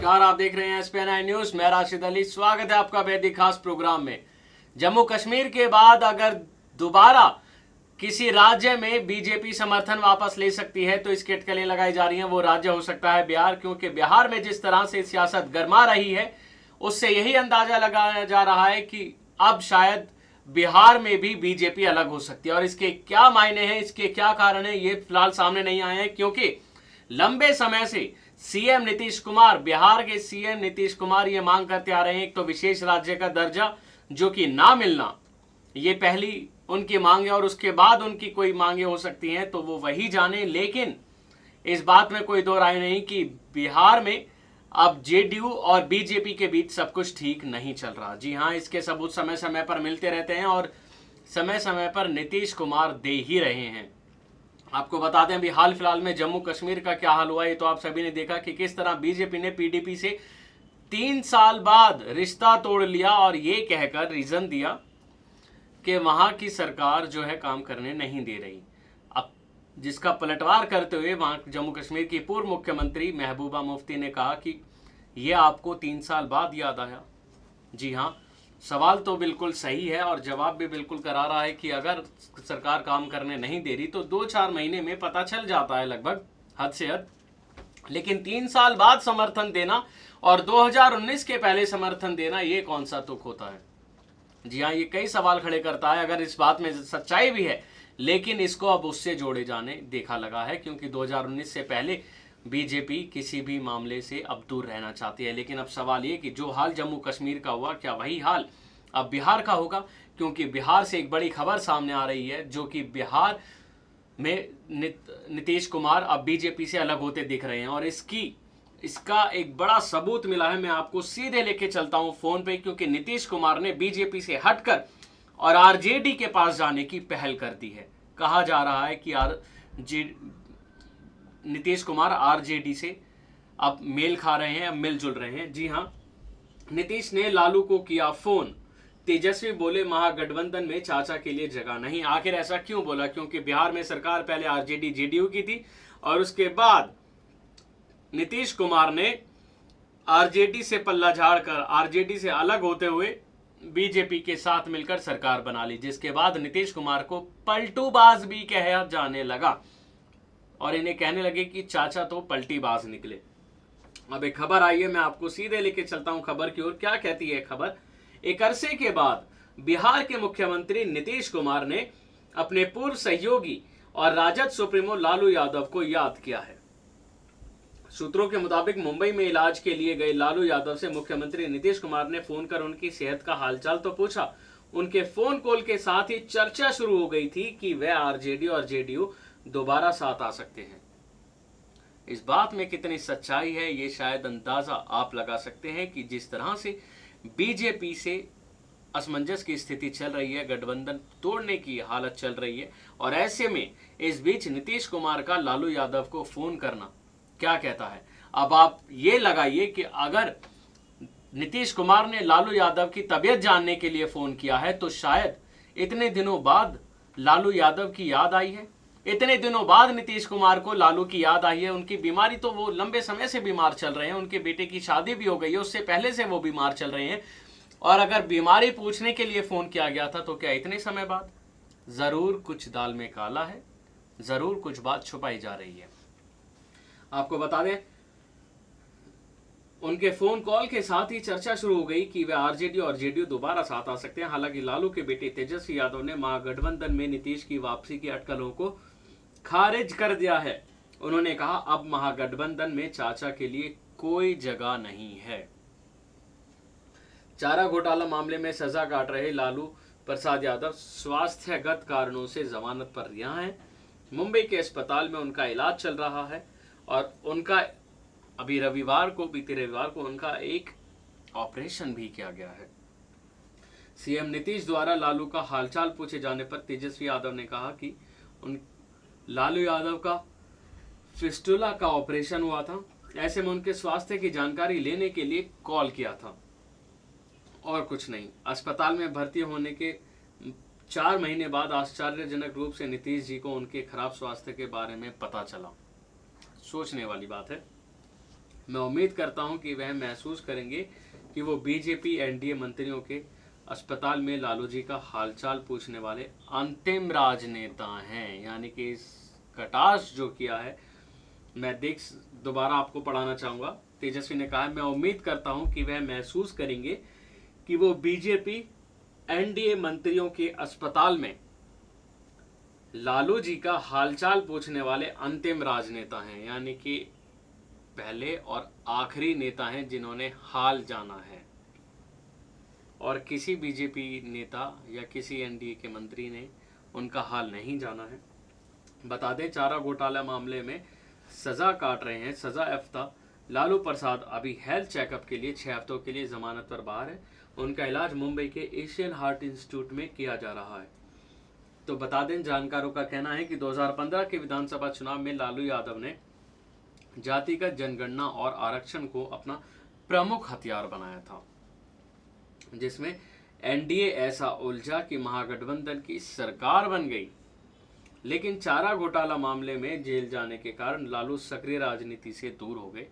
नमस्कार, आप देख रहे हैं SPN न्यूज। मैं राशिद अली, स्वागत है आपका बेहद खास प्रोग्राम में। जम्मू कश्मीर के बाद अगर दोबारा किसी राज्य में बीजेपी समर्थन वापस ले सकती है तो इसकी अटकलें लगाई जा रही हैं। वो राज्य हो सकता है बिहार, क्योंकि बिहार में जिस तरह से सियासत गरमा रही है उससे यही अंदाजा लगाया जा रहा है कि अब शायद बिहार में भी बीजेपी अलग हो सकती है। और इसके क्या मायने हैं, इसके क्या कारण है, ये फिलहाल सामने नहीं आए हैं, क्योंकि लंबे समय से सीएम नीतीश कुमार, बिहार के सीएम नीतीश कुमार ये मांग करते आ रहे हैं एक तो विशेष राज्य का दर्जा जो कि ना मिलना, ये पहली उनकी मांग है। और उसके बाद उनकी कोई मांगे हो सकती हैं तो वो वही जाने। लेकिन इस बात में कोई दो राय नहीं कि बिहार में अब जेडीयू और बीजेपी के बीच सब कुछ ठीक नहीं चल रहा। जी हाँ, इसके सबूत समय समय पर मिलते रहते हैं और समय समय पर नीतीश कुमार दे ही रहे हैं। आपको बता दें अभी हाल फिलहाल में जम्मू कश्मीर का क्या हाल हुआ, ये तो आप सभी ने देखा कि किस तरह बीजेपी ने पीडीपी से 3 साल बाद रिश्ता तोड़ लिया और ये कहकर रीजन दिया कि वहां की सरकार जो है काम करने नहीं दे रही। अब जिसका पलटवार करते हुए वहां जम्मू कश्मीर की पूर्व मुख्यमंत्री महबूबा मुफ्ती ने कहा कि ये आपको 3 साल बाद याद आया। जी हाँ, सवाल तो बिल्कुल सही है और जवाब भी बिल्कुल करा रहा है कि अगर सरकार काम करने नहीं दे रही तो 2-4 महीने में पता चल जाता है लगभग, हद से हद। लेकिन 3 साल बाद समर्थन देना और 2019 के पहले समर्थन देना, ये कौन सा तुक होता है। जी हाँ, ये कई सवाल खड़े करता है। अगर इस बात में सच्चाई भी है, लेकिन इसको अब उससे जोड़े जाने देखा लगा है, क्योंकि 2019 से पहले बीजेपी किसी भी मामले से अब दूर रहना चाहती है। लेकिन अब सवाल ये कि जो हाल जम्मू कश्मीर का हुआ, क्या वही हाल अब बिहार का होगा? क्योंकि बिहार से एक बड़ी खबर सामने आ रही है जो कि बिहार में नीतीश कुमार अब बीजेपी से अलग होते दिख रहे हैं। और इसका एक बड़ा सबूत मिला है। मैं आपको सीधे लेके चलता हूं फोन पे, क्योंकि नीतीश कुमार ने बीजेपी से हटकर और आरजेडी के पास जाने की पहल कर दी है। कहा जा रहा है कि नीतीश कुमार आरजेडी से अब मेल खा रहे हैं, अब मिलजुल रहे हैं। जी हाँ, नीतीश ने लालू को किया फोन। तेजस्वी बोले महागठबंधन में चाचा के लिए जगह नहीं। आखिर ऐसा क्यों बोला? क्योंकि बिहार में सरकार पहले आरजेडी जेडीयू की थी और उसके बाद नीतीश कुमार ने आरजेडी से पल्ला झाड़कर आरजेडी से अलग होते हुए बीजेपी के साथ मिलकर सरकार बना ली, जिसके बाद नीतीश कुमार को पलटूबाज भी कहा जाने लगा और इन्हें कहने लगे कि चाचा तो पलटीबाज निकले। अब एक खबर आई है, मैं आपको सीधे लेके चलता हूं खबर की ओर। क्या कहती है खबर? एक अरसे के बाद बिहार के मुख्यमंत्री नीतीश कुमार ने अपने पूर्व सहयोगी और राजद सुप्रीमो लालू यादव को याद किया है। सूत्रों के मुताबिक मुंबई में इलाज के लिए गए लालू यादव से मुख्यमंत्री नीतीश कुमार ने फोन कर उनकी सेहत का हालचाल तो पूछा। उनके फोन कॉल के साथ ही चर्चा शुरू हो गई थी कि वह आरजेडी और जेडीयू दोबारा साथ आ सकते हैं। इस बात में कितनी सच्चाई है ये शायद अंदाजा आप लगा सकते हैं कि जिस तरह से बीजेपी से असमंजस की स्थिति चल रही है, गठबंधन तोड़ने की हालत चल रही है, और ऐसे में इस बीच नीतीश कुमार का लालू यादव को फोन करना क्या कहता है। अब आप ये लगाइए कि अगर नीतीश कुमार ने लालू यादव की तबीयत जानने के लिए फोन किया है तो शायद इतने दिनों बाद लालू यादव की याद आई है, इतने दिनों बाद नीतीश कुमार को लालू की याद आई है। उनकी बीमारी तो वो लंबे समय से बीमार चल रहे हैं, उनके बेटे की शादी भी हो गई है, उससे पहले से वो बीमार चल रहे हैं। और अगर बीमारी पूछने के लिए फोन किया गया था तो क्या इतने समय बाद? जरूर कुछ दाल में काला है, जरूर कुछ बात छुपाई जा रही है। आपको बता दें, उनके फोन कॉल के साथ ही चर्चा शुरू हो गई कि वे आरजेडी और जेडीयू दोबारा साथ आ सकते हैं। हालांकि लालू के बेटे तेजस्वी यादव ने महागठबंधन में नीतीश की वापसी की अटकलों को खारिज कर दिया है। उन्होंने कहा अब महागठबंधन में चाचा के लिए कोई जगह नहीं है। चारा घोटाला मामले में सजा काट रहे लालू प्रसाद यादव स्वास्थ्यगत कारणों से जमानत पर रिहा हैं। मुंबई के अस्पताल में उनका इलाज चल रहा है और उनका बीते रविवार को उनका एक ऑपरेशन भी किया गया है। सीएम नीतीश द्वारा लालू का हालचाल पूछे जाने पर तेजस्वी यादव ने कहा कि लालू यादव का फिस्टुला का ऑपरेशन हुआ था, ऐसे में उनके स्वास्थ्य की जानकारी लेने के लिए कॉल किया था और कुछ नहीं। अस्पताल में भर्ती होने के 4 महीने बाद आश्चर्यजनक रूप से नीतीश जी को उनके खराब स्वास्थ्य के बारे में पता चला। सोचने वाली बात है। मैं उम्मीद करता हूं कि वह महसूस करेंगे कि वो बीजेपी एनडीए मंत्रियों के अस्पताल में लालू जी का हालचाल पूछने वाले अंतिम राजनेता हैं। यानी कि इस कटाक्ष जो किया है, मैं दोबारा आपको पढ़ाना चाहूंगा। तेजस्वी ने कहा, मैं उम्मीद करता हूं कि वह महसूस करेंगे कि वो बीजेपी एनडीए मंत्रियों के अस्पताल में लालू जी का हालचाल पूछने वाले अंतिम राजनेता हैं। यानी कि पहले और आखिरी नेता हैं जिन्होंने हाल जाना है, और किसी बीजेपी नेता या किसी एनडीए के मंत्री ने उनका हाल नहीं जाना है। बता दें, चारा घोटाला मामले में सजा काट रहे हैं, सजा याफ्ता लालू प्रसाद अभी हेल्थ चेकअप के लिए 6 हफ्तों के लिए जमानत पर बाहर है। उनका इलाज मुंबई के एशियन हार्ट इंस्टीट्यूट में किया जा रहा है। तो बता दें, जानकारों का कहना है कि 2015 के विधानसभा चुनाव में लालू यादव ने जातिगत जनगणना और आरक्षण को अपना प्रमुख हथियार बनाया था, जिसमें एनडीए ऐसा उलझा कि महागठबंधन की सरकार बन गई। लेकिन चारा घोटाला मामले में जेल जाने के कारण लालू सक्रिय राजनीति से दूर हो गए।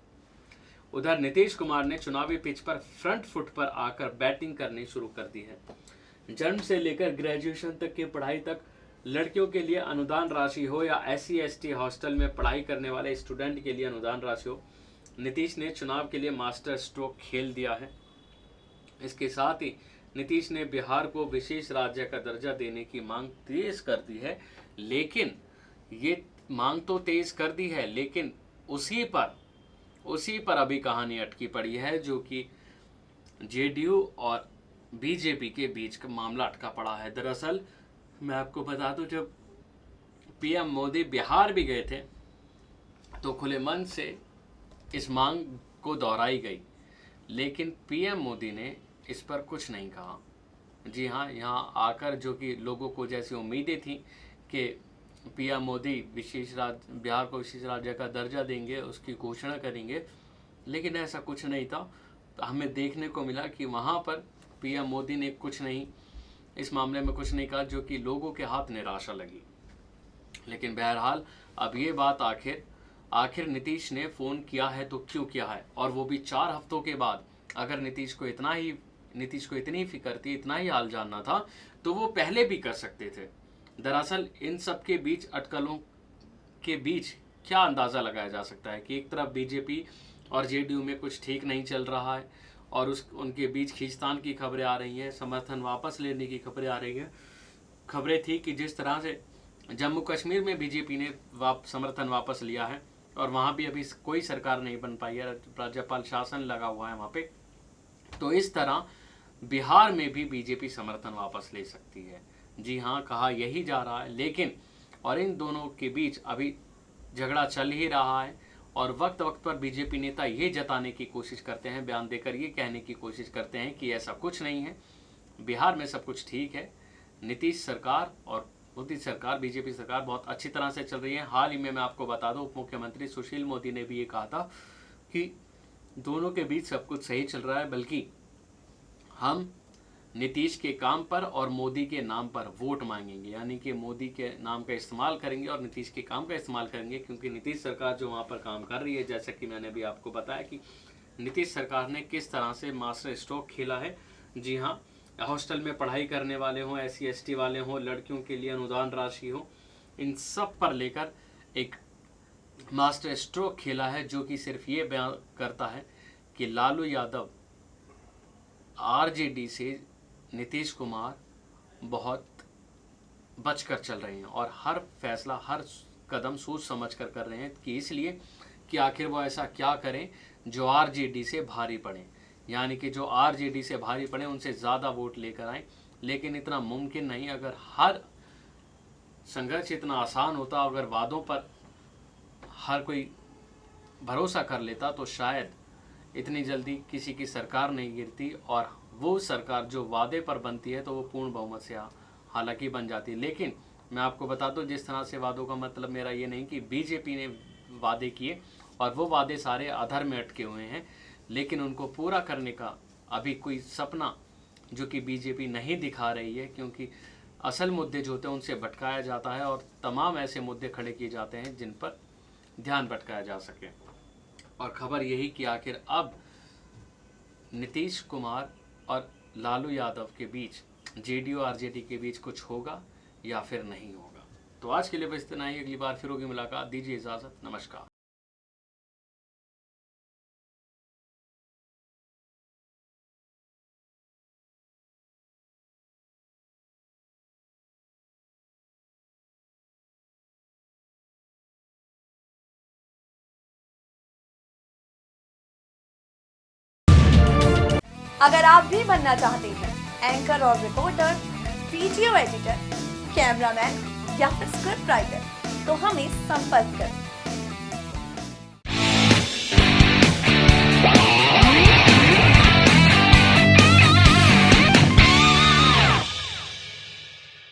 उधर नीतीश कुमार ने चुनावी पिच पर फ्रंट फुट पर आकर बैटिंग करनी शुरू कर दी है। जन्म से लेकर ग्रेजुएशन तक की पढ़ाई तक लड़कियों के लिए अनुदान राशि हो या SC/ST हॉस्टल में पढ़ाई करने वाले स्टूडेंट के लिए अनुदान राशि हो, नीतीश ने चुनाव के लिए मास्टर स्ट्रोक खेल दिया है। इसके साथ ही नीतीश ने बिहार को विशेष राज्य का दर्जा देने की मांग तेज कर दी है। लेकिन ये मांग तो तेज कर दी है, लेकिन उसी पर अभी कहानी अटकी पड़ी है, जो कि जेडीयू और बीजेपी के बीच का मामला अटका पड़ा है। दरअसल मैं आपको बता दूं, जब पीएम मोदी बिहार भी गए थे तो खुले मन से इस मांग को दोहराई गई, लेकिन पीएम मोदी ने इस पर कुछ नहीं कहा। जी हाँ, यहाँ आकर जो कि लोगों को जैसी उम्मीदें थी कि पीएम मोदी बिहार को विशेष राज्य का दर्जा देंगे, उसकी घोषणा करेंगे, लेकिन ऐसा कुछ नहीं था। हमें देखने को मिला कि वहाँ पर पीएम मोदी ने कुछ नहीं, इस मामले में कुछ नहीं कहा, जो कि लोगों के हाथ निराशा लगी। लेकिन बहरहाल अब ये बात आखिर नीतीश ने फ़ोन किया है तो क्यों किया है, और वो भी 4 हफ्तों के बाद। अगर नीतीश को इतनी फिक्र थी, इतना ही हाल जानना था, तो वो पहले भी कर सकते थे। दरअसल इन सब के बीच, अटकलों के बीच क्या अंदाज़ा लगाया जा सकता है कि एक तरफ बीजेपी और जेडीयू में कुछ ठीक नहीं चल रहा है, और उनके बीच खींचतान की खबरें आ रही हैं, समर्थन वापस लेने की खबरें आ रही हैं। खबरें थी कि जिस तरह से जम्मू कश्मीर में बीजेपी ने समर्थन वापस लिया है, और वहाँ भी अभी कोई सरकार नहीं बन पाई है, राज्यपाल शासन लगा हुआ है वहाँ पे, तो इस तरह बिहार में भी बीजेपी समर्थन वापस ले सकती है। जी हाँ, कहा यही जा रहा है। लेकिन और इन दोनों के बीच अभी झगड़ा चल ही रहा है, और वक्त वक्त पर बीजेपी नेता ये जताने की कोशिश करते हैं, बयान देकर ये कहने की कोशिश करते हैं कि ऐसा कुछ नहीं है, बिहार में सब कुछ ठीक है। नीतीश सरकार और मोदी सरकार, बीजेपी सरकार बहुत अच्छी तरह से चल रही है। हाल ही में मैं आपको बता दूं, उप मुख्यमंत्री सुशील मोदी ने भी ये कहा था कि दोनों के बीच सब कुछ सही चल रहा है, बल्कि हम नीतीश के काम पर और मोदी के नाम पर वोट मांगेंगे। यानी कि मोदी के नाम का इस्तेमाल करेंगे और नीतीश के काम का इस्तेमाल करेंगे, क्योंकि नीतीश सरकार जो वहाँ पर काम कर रही है, जैसा कि मैंने भी आपको बताया कि नीतीश सरकार ने किस तरह से मास्टर स्ट्रोक खेला है। जी हाँ, हॉस्टल में पढ़ाई करने वाले हों, SC/ST वाले हों, लड़कियों के लिए अनुदान राशि हो, इन सब पर लेकर एक मास्टर स्ट्रोक खेला है, जो कि सिर्फ ये बयान करता है कि लालू यादव, RJD से नीतीश कुमार बहुत बचकर चल रहे हैं, और हर फैसला, हर कदम सोच समझ कर रहे हैं, कि इसलिए कि आखिर वो ऐसा क्या करें जो RJD से भारी पड़े। यानी कि जो RJD से भारी पड़े उनसे ज़्यादा वोट लेकर आए। लेकिन इतना मुमकिन नहीं। अगर हर संघर्ष इतना आसान होता, अगर वादों पर हर कोई भरोसा कर लेता, तो शायद इतनी जल्दी किसी की सरकार नहीं गिरती, और वो सरकार जो वादे पर बनती है तो वो पूर्ण बहुमत से हालांकि बन जाती है। लेकिन मैं आपको बता दूं, जिस तरह से वादों का मतलब मेरा ये नहीं कि बीजेपी ने वादे किए और वो वादे सारे अधर में अटके हुए हैं, लेकिन उनको पूरा करने का अभी कोई सपना जो कि बीजेपी नहीं दिखा रही है, क्योंकि असल मुद्दे जो होते हैं उनसे भटकाया जाता है, और तमाम ऐसे मुद्दे खड़े किए जाते हैं जिन पर ध्यान भटकाया जा सके। और खबर यही कि आखिर अब नीतीश कुमार और लालू यादव के बीच, जेडीयू आरजेडी के बीच कुछ होगा या फिर नहीं होगा। तो आज के लिए बस इतना ही, अगली बार फिर होगी मुलाकात। दीजिए इजाजत, नमस्कार। अगर आप भी बनना चाहते हैं एंकर और रिपोर्टर, वीडियो एडिटर, कैमरामैन या फिर स्क्रिप्ट राइटर, तो हमें संपर्क करें।